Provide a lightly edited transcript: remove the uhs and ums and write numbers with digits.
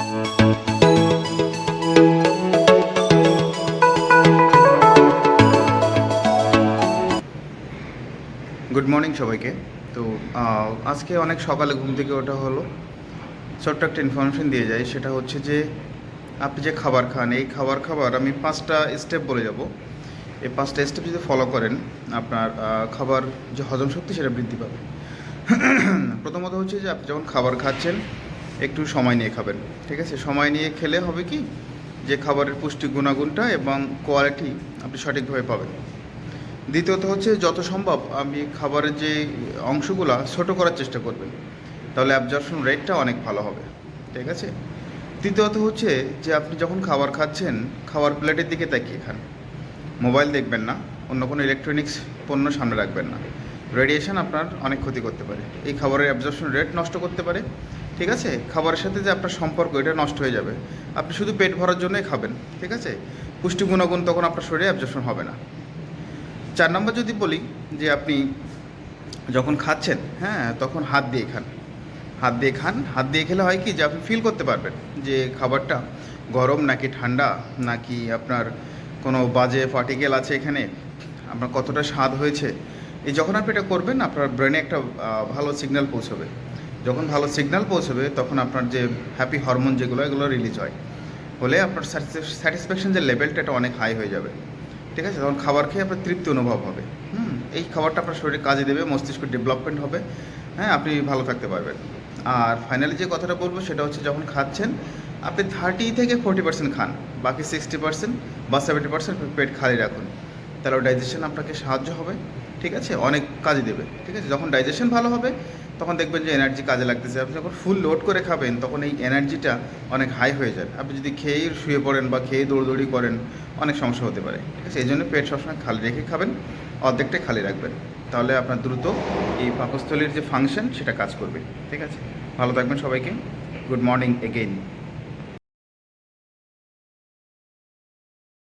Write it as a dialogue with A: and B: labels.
A: Good morning সবাইকে। তো আজকে অনেক সকালে ঘুম থেকে ওঠা হলো, ছোট্ট একটা ইনফরমেশন দিয়ে যাই। সেটা হচ্ছে যে আপনি যে খাবার খান, এই খাবার আমি 5টা স্টেপ বলে যাব। এই 5টা স্টেপ যদি ফলো করেন, আপনার খাবার যে হজম শক্তি সেটা বৃদ্ধি পাবে। প্রথমত হচ্ছে যে আপনি যখন খাবার খাচ্ছেন একটু সময় নিয়ে খাবেন, ঠিক আছে? সময় নিয়ে খেলে হবে কি, যে খাবারের পুষ্টি গুণাগুণটা এবং কোয়ালিটি আপনি সঠিকভাবে পাবেন। দ্বিতীয়ত হচ্ছে যত সম্ভব আপনি খাবারের যে অংশগুলো ছোট করার চেষ্টা করবেন, তাহলে অ্যাবজর্পশন রেটটা অনেক ভালো হবে, ঠিক আছে? তৃতীয়ত হচ্ছে যে আপনি যখন খাবার খাচ্ছেন, খাবার প্লেটের দিকে তাকিয়ে খান, মোবাইল দেখবেন না, অন্য কোনো ইলেকট্রনিক্স পণ্য সামনে রাখবেন না। রেডিয়েশন আপনার অনেক ক্ষতি করতে পারে, এই খাবারের অ্যাবজর্পশন রেট নষ্ট করতে পারে, ঠিক আছে? খাবারের সাথে যে আপনার সম্পর্ক এটা নষ্ট হয়ে যাবে, আপনি শুধু পেট ভরার জন্যই খাবেন, ঠিক আছে? পুষ্টি গুণাগুণ তখন আপনার শরীরে অ্যাবজর্পশন হবে না। 4 নম্বর যদি বলি, যে আপনি যখন খাচ্ছেন, হ্যাঁ, তখন হাত দিয়ে খান। হাত দিয়ে খেলে হয় কি, যে আপনি ফিল করতে পারবেন যে খাবারটা গরম নাকি ঠান্ডা, নাকি আপনার কোনো বাজে পার্টিকেল আছে এখানে, আপনার কতটা স্বাদ হয়েছে। এই যখন আপনি এটা করবেন, আপনার ব্রেনে একটা ভালো সিগন্যাল পৌঁছবে। যখন ভালো সিগন্যাল পৌঁছবে, তখন আপনার যে হ্যাপি হরমোন যেগুলো, এগুলো রিলিজ হয়, হলে আপনার স্যাটিসফ্যাকশন যে লেভেলটা, এটা অনেক হাই হয়ে যাবে, ঠিক আছে? তখন খাবার খেয়ে আপনার তৃপ্তি অনুভব হবে। এই খাবারটা আপনার শরীরে কাজে দেবে, মস্তিষ্ক ডেভেলপমেন্ট হবে, হ্যাঁ, আপনি ভালো থাকতে পারবেন। আর ফাইনালি যে কথাটা বলবো সেটা হচ্ছে, যখন খাচ্ছেন আপনি 30 থেকে 40% খান, বাকি 60% বা 70% পেট খালি রাখুন, তাহলে ডাইজেশন আপনাকে সাহায্য হবে, ঠিক আছে? অনেক কাজে দেবে, ঠিক আছে? যখন ডাইজেশন ভালো হবে, তখন দেখবেন যে এনার্জি কাজে লাগতেছে। আপনি যখন ফুল লোড করে খাবেন, তখন এই এনার্জিটা অনেক হাই হয়ে যায়। আপনি যদি খেয়েই শুয়ে পড়েন বা খেয়ে দৌড়দৌড়ি করেন, অনেক সমস্যা হতে পারে, ঠিক আছে? এই জন্য পেট সবসময় খালি রেখে খাবেন, অর্ধেকটাই খালি রাখবেন, তাহলে আপনার দ্রুত এই পাকস্থলীর যে ফাংশন সেটা কাজ করবে, ঠিক আছে? ভালো থাকবেন সবাইকে। Good morning again.